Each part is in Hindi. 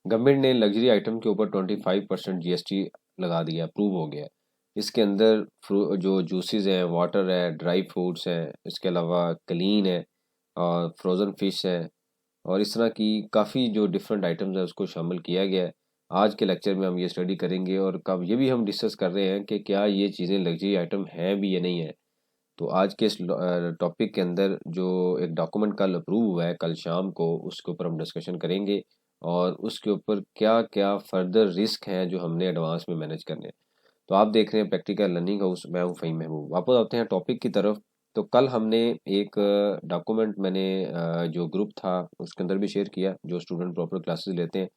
गवर्नमेंट ने लग्जरी आइटम के ऊपर 25% जीएसटी लगा दिया, अप्रूव हो गया। इसके अंदर जो जूसेस हैं, वाटर है, ड्राई फ्रूट्स हैं, इसके अलावा क्लीन है और फ्रोज़न फ़िश है और इस तरह की काफ़ी जो डिफरेंट आइटम्स हैं उसको शामिल किया गया है। आज के लेक्चर में हम ये स्टडी करेंगे और कब ये भी हम डिस्कस कर रहे हैं कि क्या ये चीज़ें लग्जरी आइटम हैं भी या नहीं है। तो आज के इस टॉपिक के अंदर जो एक डॉक्यूमेंट कल अप्रूव हुआ है कल शाम को, उसके ऊपर हम डिस्कशन करेंगे और उसके ऊपर क्या क्या फर्दर रिस्क हैं जो हमने एडवांस में मैनेज करने हैं। तो आप देख रहे हैं प्रैक्टिकल लर्निंग हाउस, मैं हूँ फ़हीम महबूब। वापस आते हैं टॉपिक की तरफ। तो कल हमने एक डॉक्यूमेंट मैंने जो ग्रुप था उसके अंदर भी शेयर किया, जो स्टूडेंट प्रॉपर क्लासेस लेते हैं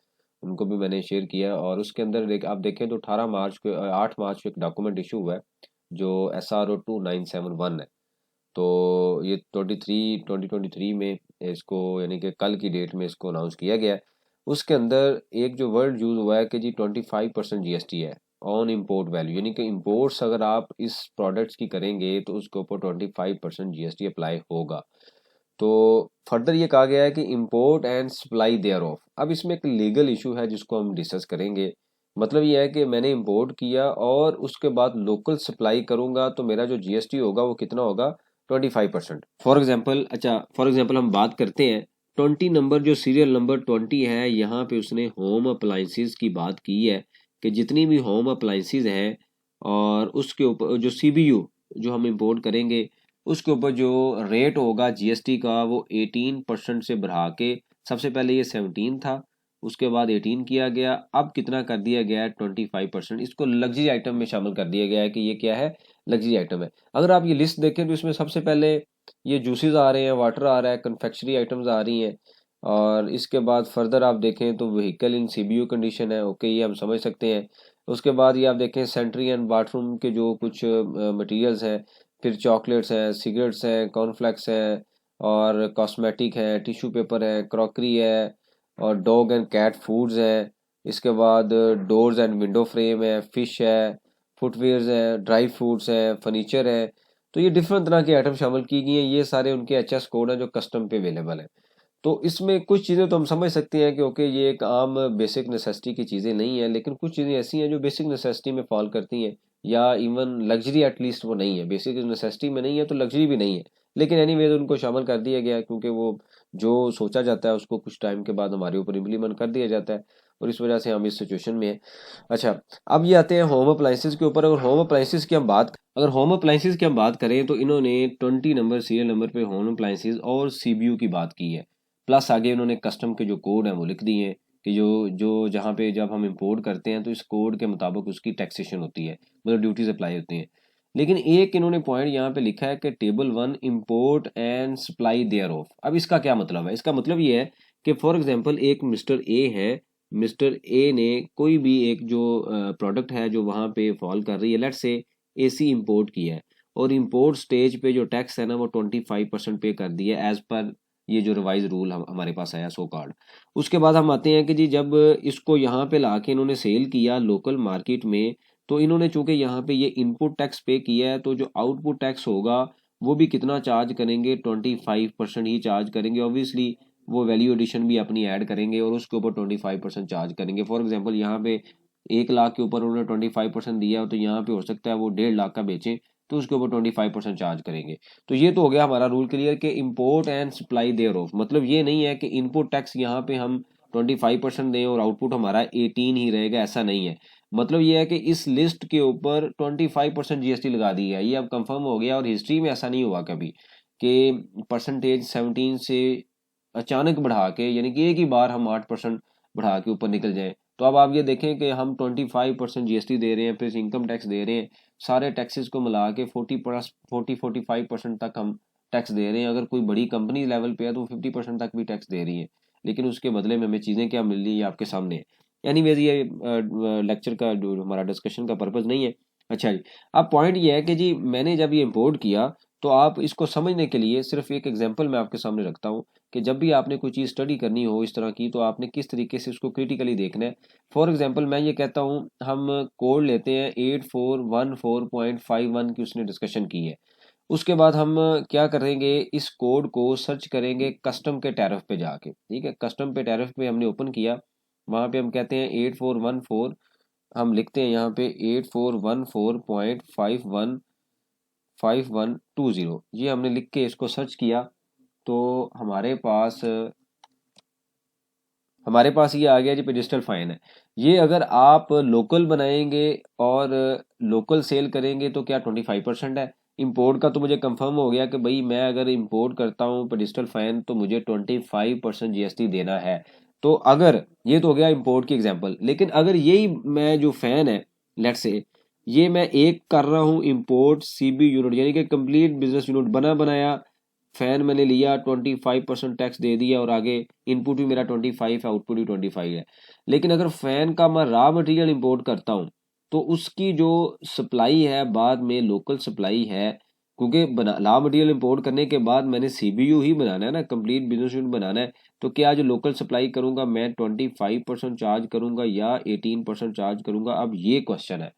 उनको भी मैंने शेयर किया और उसके अंदर आप देखें तो 18 मार्च को 8 मार्च को एक डॉक्यूमेंट इशू हुआ है जो SRO 2971 है। तो ये 2023 में इसको यानी कि कल की डेट में इसको अनाउंस किया गया है। उसके अंदर एक जो वर्ड यूज़ हुआ है कि जी 25% जीएसटी है ऑन इम्पोर्ट वैल्यू, यानी कि इम्पोर्ट्स अगर आप इस प्रोडक्ट्स की करेंगे तो उसके ऊपर 25% जीएसटी अप्लाई होगा। तो फर्दर ये कहा गया है कि import and supply thereof. अब इसमें एक लीगल इशू है जिसको हम डिस्कस करेंगे। मतलब ये है कि मैंने इम्पोर्ट किया और उसके बाद लोकल सप्लाई करूंगा तो मेरा जो जीएसटी होगा वो कितना होगा, 25%। फॉर एग्जाम्पल हम बात करते हैं 20 नंबर, जो सीरियल नंबर 20 है, यहाँ पे उसने होम अप्लाइंसेस की बात की है कि जितनी भी होम अप्लाइंसेस हैं और उसके ऊपर जो सीबीयू जो हम इम्पोर्ट करेंगे उसके ऊपर जो रेट होगा जीएसटी का वो 18% से बढ़ा के, सबसे पहले ये 17 था, उसके बाद 18 किया गया, अब कितना कर दिया गया है 25%। इसको लग्जरी आइटम में शामिल कर दिया गया है कि ये क्या है, लग्जरी आइटम है। अगर आप ये लिस्ट देखें तो इसमें सबसे पहले ये जूसेस आ रहे हैं, वाटर आ रहा है, कन्फेक्शनरी आइटम्स आ रही हैं और इसके बाद फर्दर आप देखें तो व्हीकल इन सीबीयू कंडीशन है, ओके ये हम समझ सकते हैं। उसके बाद ये आप देखें सेंट्री एंड बाथरूम के जो कुछ मटेरियल्स हैं, फिर चॉकलेट्स हैं, सिगरेट्स हैं, कॉर्नफ्लेक्स हैं और कॉस्मेटिक है, टिश्यू पेपर है, क्रॉकरी है और डॉग एंड कैट फूड्स हैं। इसके बाद डोर्स एंड विंडो फ्रेम है, फिश है, फुटवेयर्स हैं, ड्राई फ्रूट्स हैं, फर्नीचर है। तो ये डिफरेंट तरह के आइटम शामिल की गई हैं। ये सारे उनके एचएस कोड हैं जो कस्टम पे अवेलेबल है। तो इसमें कुछ चीज़ें तो हम समझ सकते हैं कि ओके ये एक आम बेसिक नेसेसिटी की चीज़ें नहीं है, लेकिन कुछ चीज़ें ऐसी हैं जो बेसिक नेसेसिटी में फॉल करती हैं या इवन लग्जरी एटलीस्ट वो नहीं है, बेसिक नेसेसिटी में नहीं है तो लग्जरी भी नहीं है, लेकिन एनीवेज उनको शामिल कर दिया गया है क्योंकि वो जो सोचा जाता है उसको कुछ टाइम के बाद हमारे ऊपर इम्प्लीमेंट कर दिया जाता है और इस वजह से हम इस सिचुएशन में हैं। अच्छा, अब ये आते हैं होम अप्लाइंसेस के ऊपर। अगर होम अप्लाइंसेस की हम बात करें तो इन्होंने 20 नंबर सीरियल नंबर पे होम अप्लाइंसेस और सीबीयू की बात की है, प्लस आगे उन्होंने कस्टम के जो कोड हैं वो लिख दिए हैं कि जो जो जहाँ पे जब हम इंपोर्ट करते हैं तो इस कोड के मुताबिक उसकी टैक्सेशन होती है, मतलब ड्यूटीज अप्लाई होती हैं। लेकिन एक इन्होंने पॉइंट यहाँ पे लिखा है कि table 1 import and supply thereof. अब इसका क्या मतलब है? इसका मतलब ये है कि फॉर एग्जांपल एक मिस्टर ए है, मिस्टर ए ने कोई भी एक जो प्रोडक्ट है जो वहाँ पे फॉल कर रही है, लेट्स से एसी इंपोर्ट किया है और इंपोर्ट स्टेज पे जो टैक्स है ना वो 25% पे कर दिया एज पर ये जो रिवाइज रूल हमारे पास आया सो कार्ड। उसके बाद हम आते हैं कि जी जब इसको यहाँ पे ला के इन्होंने सेल किया लोकल मार्केट में, तो इन्होंने चूंकि यहाँ पे ये इनपुट टैक्स पे किया है तो जो आउटपुट टैक्स होगा वो भी कितना चार्ज करेंगे, 25% ही चार्ज करेंगे। ऑब्वियसली वो वैल्यू एडिशन भी अपनी ऐड करेंगे और उसके ऊपर 25% चार्ज करेंगे। फॉर एग्जाम्पल यहाँ पे 1 लाख के ऊपर उन्होंने 25% दिया हो तो यहाँ पे हो सकता है वो 1.5 लाख का बेचें तो उसके ऊपर 25% चार्ज करेंगे। तो ये तो हो गया हमारा रूल क्लियर कि import and supply thereof. मतलब ये नहीं है कि इनपुट टैक्स यहाँ पे हम 25% दें और आउटपुट हमारा 18 ही रहेगा, ऐसा नहीं है। मतलब ये है कि इस लिस्ट के ऊपर 25% जीएसटी लगा दी है, ये अब कंफर्म हो गया और हिस्ट्री में ऐसा नहीं हुआ कभी कि परसेंटेज 17 से अचानक बढ़ा के, यानी कि एक ही बार हम 8% बढ़ा के ऊपर निकल जाएं। तो अब आप ये देखें कि हम 25% जीएसटी दे रहे हैं, फिर इनकम टैक्स दे रहे हैं, सारे टैक्सेस को मिला के 45% तक हम टैक्स दे रहे हैं। अगर कोई बड़ी कंपनी लेवल पे है तो 50% तक भी टैक्स दे रही है, लेकिन उसके बदले में हमें चीज़ें क्या मिल रही है आपके सामने है। एनीवेज ये लेक्चर का जो हमारा डिस्कशन का पर्पज़ नहीं है। अच्छा जी, अब पॉइंट ये है कि जी मैंने जब ये इम्पोर्ट किया तो आप इसको समझने के लिए सिर्फ एक एग्जांपल मैं आपके सामने रखता हूँ कि जब भी आपने कोई चीज़ स्टडी करनी हो इस तरह की तो आपने किस तरीके से उसको क्रिटिकली देखना है। फॉर एग्जांपल मैं ये कहता हूँ हम कोड लेते हैं 8414.51 की उसने डिस्कशन की है। उसके बाद हम क्या करेंगे, इस कोड को सर्च करेंगे कस्टम के टैरिफ पे जाके, ठीक है, कस्टम पे टैरिफ पे हमने ओपन किया वहाँ पे हम कहते हैं 8414, हम लिखते हैं यहाँ पे 8414.515120, ये हमने लिख के इसको सर्च किया तो हमारे पास ये आ गया जी पेडिस्टल फाइन है। ये अगर आप लोकल बनाएंगे और लोकल सेल करेंगे तो क्या 25% है। इंपोर्ट का तो मुझे कंफर्म हो गया कि भाई मैं अगर इंपोर्ट करता हूँ पेडिस्टल फाइन तो मुझे 25% जीएसटी देना है। तो अगर ये तो हो गया इंपोर्ट की एग्जांपल, लेकिन अगर यही मैं जो फैन है लेट्स से ये मैं एक कर रहा हूँ इंपोर्ट सीबी यूनिट यानी कि कंप्लीट बिजनेस यूनिट बना बनाया फैन मैंने लिया 25% टैक्स दे दिया और आगे इनपुट भी मेरा 25 है आउटपुट भी 25 है। लेकिन अगर फैन का मैं रॉ मटेरियल इंपोर्ट करता हूँ तो उसकी जो सप्लाई है बाद में लोकल सप्लाई है, क्योंकि बना रॉ मटेरियल इंपोर्ट करने के बाद मैंने सीबीयू ही बनाना है ना, कंप्लीट बिजनेस यूनिट बनाना है। तो क्या जो लोकल सप्लाई करूंगा मैं 25% चार्ज करूंगा या 18% चार्ज करूंगा, अब ये क्वेश्चन है,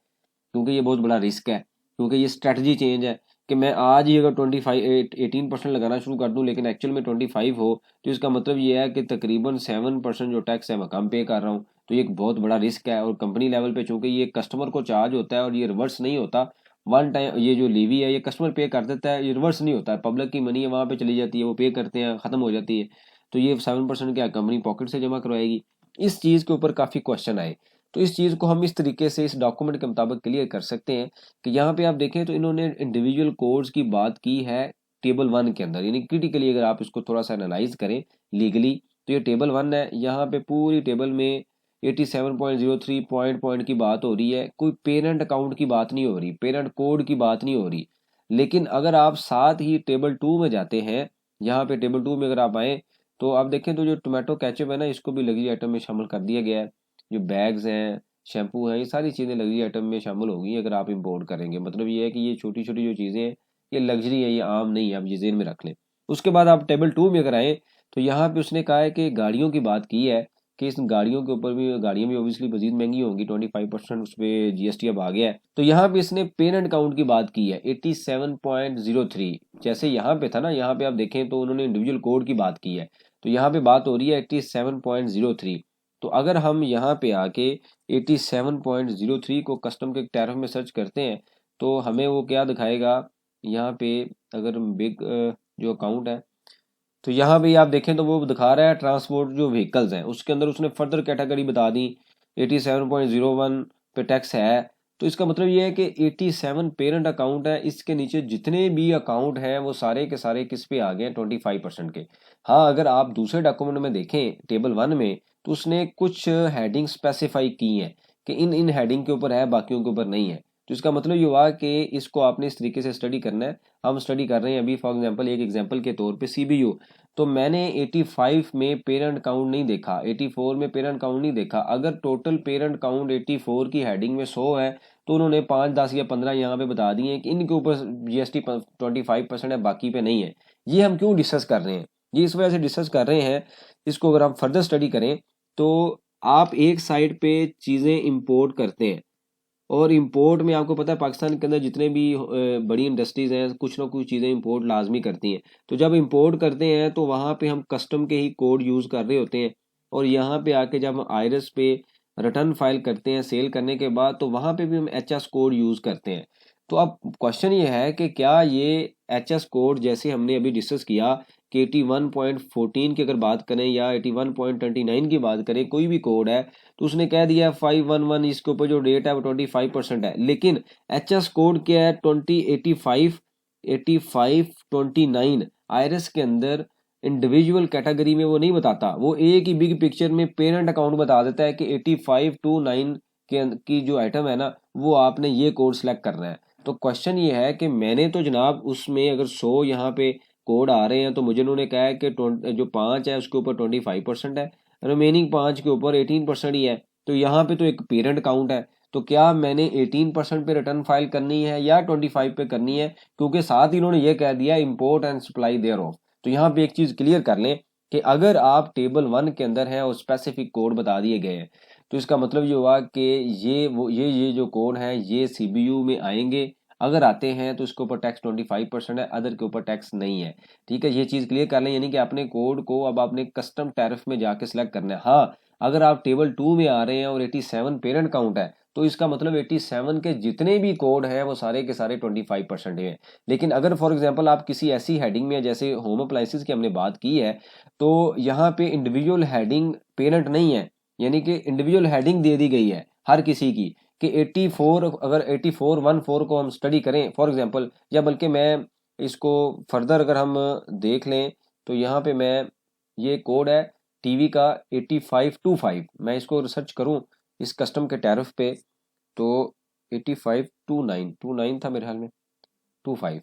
क्योंकि ये बहुत बड़ा रिस्क है, क्योंकि ये स्ट्रेटजी चेंज है कि मैं आज ही अगर 18% लगाना शुरू कर दूं लेकिन एक्चुअल में 25 हो तो इसका मतलब ये है कि तकरीबन 7% जो टैक्स है मैं कम पे कर रहा हूँ। तो ये एक बहुत बड़ा रिस्क है और कंपनी लेवल पे चूंकि ये कस्टमर को चार्ज होता है और ये रिवर्स नहीं होता, वन टाइम ये जो लीवी है ये कस्टमर पे कर देता है, ये रिवर्स नहीं होता है, पब्लिक की मनी है वहाँ पे चली जाती है, वो पे करते हैं खत्म हो जाती है। तो ये 7% क्या कंपनी पॉकेट से जमा करवाएगी। इस चीज़ के ऊपर काफ़ी क्वेश्चन आए। तो इस चीज़ को हम इस तरीके से इस डॉक्यूमेंट के मुताबिक क्लियर कर सकते हैं कि यहाँ पे आप देखें तो इन्होंने इंडिविजुअल कोड्स की बात की है टेबल 1 के अंदर, यानी क्रिटिकली अगर आप इसको थोड़ा सा एनालाइज करें लीगली तो ये टेबल 1 है। यहाँ पे पूरी टेबल में 87.03 पॉइंट पॉइंट की बात हो रही है, कोई पेरेंट अकाउंट की बात नहीं हो रही, पेरेंट कोड की बात नहीं हो रही। लेकिन अगर आप साथ ही टेबल 2 में जाते हैं, यहाँ पे टेबल 2 में अगर आप आए तो आप देखें तो जो टोमेटो केचप है ना इसको भी लगी आइटम में शामिल कर दिया गया है। जो बैग्स हैं, शैम्पू है, ये सारी चीज़ें लग्जरी आइटम में शामिल होगी अगर आप इंपोर्ट करेंगे। मतलब ये है कि ये छोटी छोटी जो चीज़ें हैं ये लग्जरी है, ये आम नहीं है, आप ये जेन में रख लें। उसके बाद आप टेबल 2 में अगर आए तो यहाँ पे उसने कहा है कि गाड़ियों की बात की है कि इस गाड़ियों के ऊपर भी, गाड़ियाँ भी ऑब्वियसली मजीद महंगी होंगी, 25% उस पर जीएसटी अब आ गया है। तो यहाँ पे इसने पेरेंट अकाउंट की बात की है 87.03, जैसे यहाँ पे था ना, यहाँ पे आप देखें तो उन्होंने इंडिविजुअल कोड की बात की है, तो यहाँ पे बात हो रही है 87.03। तो अगर हम यहाँ पे आके 87.03 को कस्टम के टैरिफ में सर्च करते हैं तो हमें वो क्या दिखाएगा, यहाँ पे अगर बिग जो अकाउंट है तो यहाँ पे आप देखें तो वो दिखा रहा है ट्रांसपोर्ट जो व्हीकल्स हैं उसके अंदर उसने फर्दर कैटेगरी बता दी 87.01 पे टैक्स है। तो इसका मतलब ये है कि 87 पेरेंट अकाउंट है, इसके नीचे जितने भी अकाउंट हैं वो सारे के सारे किस पे आ गए 25% के। हाँ अगर आप दूसरे डॉक्यूमेंट में देखें टेबल 1 में तो उसने कुछ हेडिंग स्पेसिफाई की हैं कि इन इन हेडिंग के ऊपर है बाकियों के ऊपर नहीं है। तो इसका मतलब ये हुआ कि इसको आपने इस तरीके से स्टडी करना है। हम स्टडी कर रहे हैं अभी फॉर एग्जांपल, एक एग्जांपल के तौर पे सीबीयू, तो मैंने 85 में पेरेंट काउंट नहीं देखा, 84 में पेरेंट काउंट नहीं देखा। अगर टोटल पेरेंट काउंट 84 की हेडिंग में 100 है तो उन्होंने 5, 10 या 15 यहाँ पे बता दिए कि इनके ऊपर जीएसटी 25% है बाकी पे नहीं है। ये हम क्यों डिस्कस कर रहे हैं, ये इस वजह से डिस्कस कर रहे हैं, इसको अगर आप फर्दर स्टडी करें तो आप एक साइड पे चीज़ें इंपोर्ट करते हैं और इंपोर्ट में आपको पता है पाकिस्तान के अंदर जितने भी बड़ी इंडस्ट्रीज हैं कुछ ना कुछ चीज़ें इंपोर्ट लाजमी करती हैं। तो जब इंपोर्ट करते हैं तो वहाँ पे हम कस्टम के ही कोड यूज़ कर रहे होते हैं और यहाँ पे आके जब हम आयरस पे रिटर्न फाइल करते हैं सेल करने के बाद तो वहाँ पे भी हम एचएस कोड यूज़ करते हैं। तो अब क्वेश्चन ये है कि क्या ये एचएस कोड जैसे हमने अभी डिस्कस किया कि 81.14 की अगर बात करें या 81.29 की बात करें, कोई भी कोड है तो उसने कह दिया 511 इसके ऊपर जो रेट है वो 25% है, लेकिन एचएस कोड क्या है 2085 8529 आयरस के अंदर इंडिविजुअल कैटेगरी में वो नहीं बताता, वो एक ही बिग पिक्चर में पेरेंट अकाउंट बता देता है कि 8529 की जो आइटम है ना वो आपने ये कोड सेलेक्ट करना है। तो क्वेश्चन ये है कि मैंने तो जनाब उसमें अगर 100 यहाँ पे कोड आ रहे हैं तो मुझे उन्होंने कहा है कि जो 5 है उसके ऊपर 25% है, रिमेनिंग 5 के ऊपर 18% ही है। तो यहाँ पे तो एक पेरेंट अकाउंट है, तो क्या मैंने 18% पे रिटर्न फाइल करनी है या 25 पे करनी है, क्योंकि साथ ही इन्होंने ये कह दिया import and supply thereof. तो यहाँ पे एक चीज़ क्लियर कर लें कि अगर आप टेबल 1 के अंदर हैं और स्पेसिफिक कोड बता दिए गए हैं तो इसका मतलब ये हुआ कि ये जो कोड है ये सीबीयू में आएंगे, अगर आते हैं तो इसके ऊपर टैक्स 25% है, अदर के ऊपर टैक्स नहीं है। ठीक है, ये चीज़ क्लियर कर लें, यानी कि अपने कोड को अब आपने कस्टम टैरिफ में जाके सिलेक्ट करना है। हाँ अगर आप टेबल 2 में आ रहे हैं और 87 पेरेंट काउंट है तो इसका मतलब 87 के जितने भी कोड हैं वो सारे के सारे 25% हैं। लेकिन अगर फॉर एग्जांपल आप किसी ऐसी हेडिंग में, जैसे होम अप्लायंसेस की हमने बात की है, तो यहाँ पे इंडिविजुअल हेडिंग पेरेंट नहीं है, यानी कि इंडिविजुअल हेडिंग दे दी गई है हर किसी की कि 84, अगर 8414 को हम स्टडी करें फॉर एग्जांपल, या बल्कि मैं इसको फर्दर अगर हम देख लें तो यहाँ पे मैं, ये कोड है टीवी का 8525, मैं इसको रिसर्च करूं इस कस्टम के टैरिफ पे तो 8529 था मेरे ख्याल में, 25,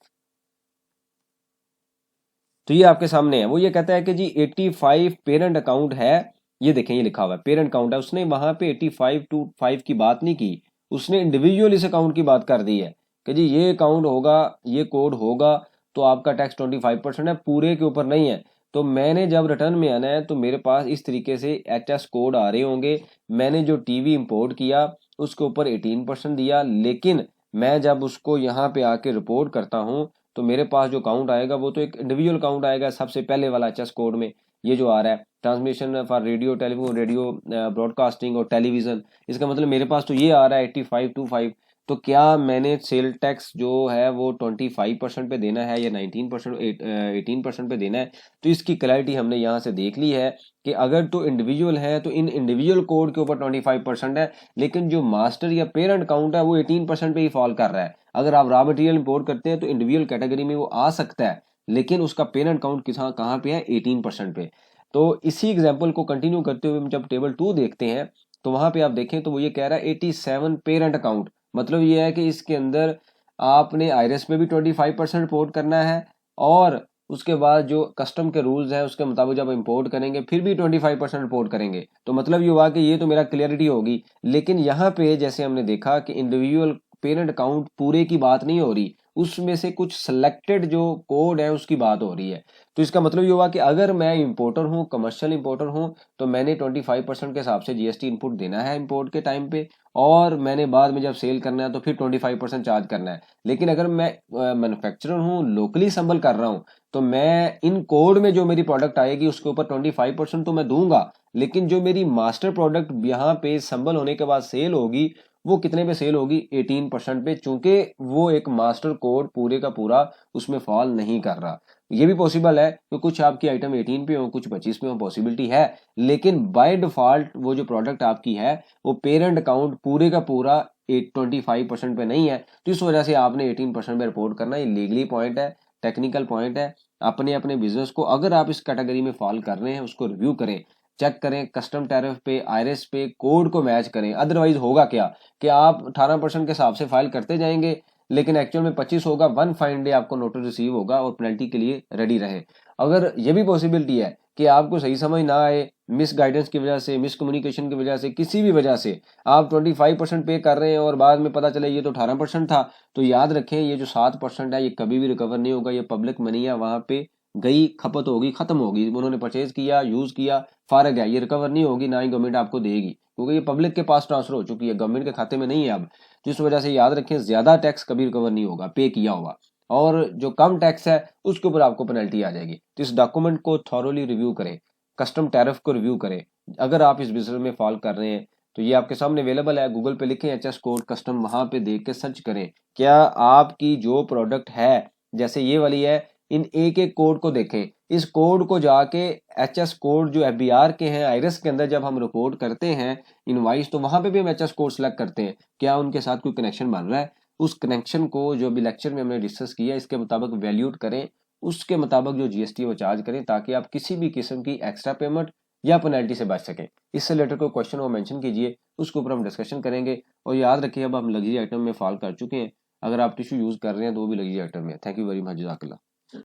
तो ये आपके सामने है। वो ये कहता है कि जी 85 पेरेंट अकाउंट है, ये देखें ये लिखा हुआ है पेरेंट अकाउंट है, उसने वहां पे 8525 की बात नहीं की, उसने इंडिविजुअल इस अकाउंट की बात कर दी है कि जी ये अकाउंट होगा, ये कोड होगा तो आपका टैक्स 25% है, पूरे के ऊपर नहीं है। तो मैंने जब रिटर्न में आना है तो मेरे पास इस तरीके से HS कोड आ रहे होंगे। मैंने जो टीवी इंपोर्ट किया उसके ऊपर 18% दिया, लेकिन मैं जब उसको यहाँ पे आके रिपोर्ट करता हूँ तो मेरे पास जो काउंट आएगा वो तो एक इंडिविजुअल काउंट आएगा, सबसे पहले वाला HS कोड में ये जो आ रहा है transmission for radio telephone, radio broadcasting और टेलीविजन, इसका मतलब मेरे पास तो ये आ रहा है 8525। तो क्या मैंने सेल टैक्स जो है वो 25% पे देना है या 19%, 18% पे देना है? तो इसकी क्लैरिटी हमने यहाँ से देख ली है कि अगर तो इंडिविजुअल है तो इन इंडिविजुअल कोड के ऊपर 25% है, लेकिन जो मास्टर या पेरेंट काउंट है वो 18% पे ही फॉल कर रहा है। अगर आप रॉ मटेरियल इंपोर्ट करते हैं तो इंडिविजुअल कैटेगरी में वो आ सकता है, लेकिन उसका पेरेंट काउंट कहाँ पे है, 18% पे। तो इसी एग्जाम्पल को कंटिन्यू करते हुए हम जब टेबल 2 देखते हैं तो वहां पे आप देखें तो वो ये कह रहा है 87 पेरेंट अकाउंट, मतलब ये है कि इसके अंदर आपने आईरेस पे भी 25% रिपोर्ट करना है, और उसके बाद जो कस्टम के रूल्स हैं उसके मुताबिक जब इंपोर्ट करेंगे फिर भी 25% रिपोर्ट करेंगे। तो मतलब ये हुआ कि ये तो मेरा क्लियरिटी होगी, लेकिन यहाँ पे जैसे हमने देखा कि इंडिविजुअल पेरेंट अकाउंट पूरे की बात नहीं हो रही, उसमें से कुछ सिलेक्टेड जो कोड है उसकी बात हो रही है। तो इसका मतलब ये हुआ कि अगर मैं इंपोर्टर हूँ, कमर्शियल इंपोर्टर हूँ, तो मैंने 25% के हिसाब से GST इनपुट देना है इंपोर्ट के टाइम पे, और मैंने बाद में जब सेल करना है तो फिर 25% चार्ज करना है। लेकिन अगर मैं मैन्युफैक्चरर हूँ, लोकली संबल कर रहा हूँ, तो मैं इन कोड में जो मेरी प्रोडक्ट आएगी उसके ऊपर 25% तो मैं दूंगा, लेकिन जो मेरी मास्टर प्रोडक्ट यहाँ पे संबल होने के बाद सेल होगी वो कितने पे सेल होगी, 18% पे, चूंकि वो एक मास्टर कोड पूरे का पूरा उसमें फॉल नहीं कर रहा। ये भी पॉसिबल है कि कुछ आपकी आइटम 18 पे हो, कुछ 25 पे हो, पॉसिबिलिटी है, लेकिन बाय डिफॉल्ट वो जो प्रोडक्ट आपकी है वो पेरेंट अकाउंट पूरे का पूरा 25% पे नहीं है, तो इस वजह से आपने 18% पे रिपोर्ट करना। ये लीगली पॉइंट है, टेक्निकल पॉइंट है। अपने अपने बिजनेस को अगर आप इस कैटेगरी में फॉल कर रहे हैं उसको रिव्यू करें, चेक करें, कस्टम टैरिफ पे, आईरेस पे, कोड को मैच करें। अदरवाइज होगा क्या कि आप 18% के हिसाब से फाइल करते जाएंगे, लेकिन एक्चुअल में 25 होगा, वन फाइन डे आपको नोटिस रिसीव होगा और पेनल्टी के लिए रेडी रहे। अगर ये भी पॉसिबिलिटी है कि आपको सही समझ ना आए, मिस गाइडेंस की वजह से, मिस कम्युनिकेशन की वजह से, किसी भी वजह से आप 25% पे कर रहे हैं और बाद में पता चले ये तो 18% था, तो याद रखें ये जो 7% है ये कभी भी रिकवर नहीं होगा। ये पब्लिक मनी है, वहां पे गई, खपत होगी, खत्म होगी, उन्होंने परचेज किया, यूज किया, फारग है, ये रिकवर नहीं होगी, ना ही गवर्नमेंट आपको देगी, क्योंकि ये पब्लिक के पास ट्रांसफर हो चुकी है, गवर्नमेंट के खाते में नहीं है अब। जिस वजह से याद रखें ज्यादा टैक्स कभी रिकवर नहीं होगा पे किया हुआ, और जो कम टैक्स है उसके ऊपर आपको पेनल्टी आ जाएगी। तो इस डॉक्यूमेंट को थॉरोली रिव्यू करें, कस्टम टैरिफ को रिव्यू करें। अगर आप इस बिजनेस में फॉल कर रहे हैं तो ये आपके सामने अवेलेबल है, गूगल पे लिखें HS कोड कस्टम, वहां पे देख के सर्च करें। क्या आपकी जो प्रोडक्ट है जैसे ये वाली है, इन एक एक कोड को देखें, इस कोड को जाके HS कोड जो FBR के हैं, आईरेस के अंदर जब हम रिपोर्ट करते हैं इनवाइस, तो वहां पे भी हम HS कोड सेलेक्ट करते हैं, क्या उनके साथ कोई कनेक्शन बन रहा है, उस कनेक्शन को जो अभी लेक्चर में हमने डिस्कस किया इसके मुताबिक वैल्यूट करें, उसके मुताबिक जो GST वो चार्ज करें, ताकि आप किसी भी किस्म की एक्स्ट्रा पेमेंट या पेनल्टी से बच सकें। इससे रिलेटेड कोई क्वेश्चन वो मेंशन कीजिए, उसके ऊपर हम डिस्कशन करेंगे। और याद रखिए अब हम लग्जरी आइटम में फॉल कर चुके हैं, अगर आप टिश्यू यूज कर रहे हैं तो वो भी लग्जरी आइटम है। थैंक यू वेरी मच, जज़ाकल्लाह।